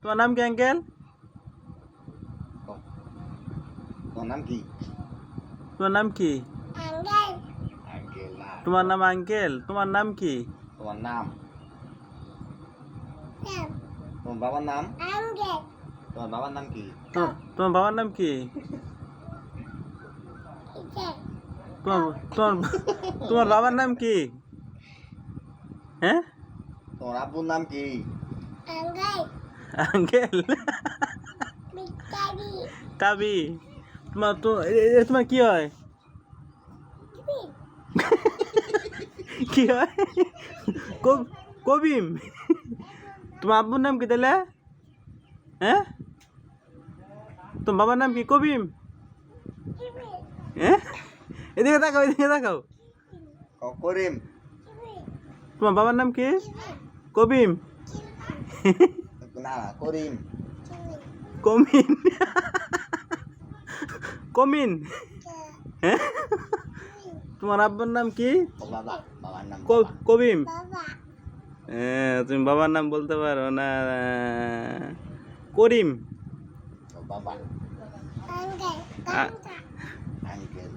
তোমার নাম কি আঙ্কেল? তোমার নাম কি? তোমার নাম কি? আঙ্কেল না। তোমার নাম আঙ্কেল? তোমার নাম কি? তোমার নাম? তোমার বাবার নাম? তোমার বাবার নাম কি? তোমার বাবার নাম কি? তোমার তোমার তোমার বাবার নাম কি? হ্যাঁ, তোমার আব্বুর নাম কি? আঙ্কেল কাবি। তোমার তো তোমার কি হয়? কি হয়? কবিম। তোমার আব্বুর নাম কি তাহলে? হ্যাঁ, তোমার বাবার নাম কি? কবিম। হ্যাঁ, এদিকে তাকাও, এদিকে তাকাও। করিম। তোমার বাবার নাম কি? কবিম। না, করিম। কমিন। কমিন। হ্যাঁ, তোমার আব্বার নাম কি? বাবা, বাবার নাম কবিম। হ্যাঁ, তুমি বাবার নাম বলতে পারো না। করিম। বাবা। আঙ্কেল।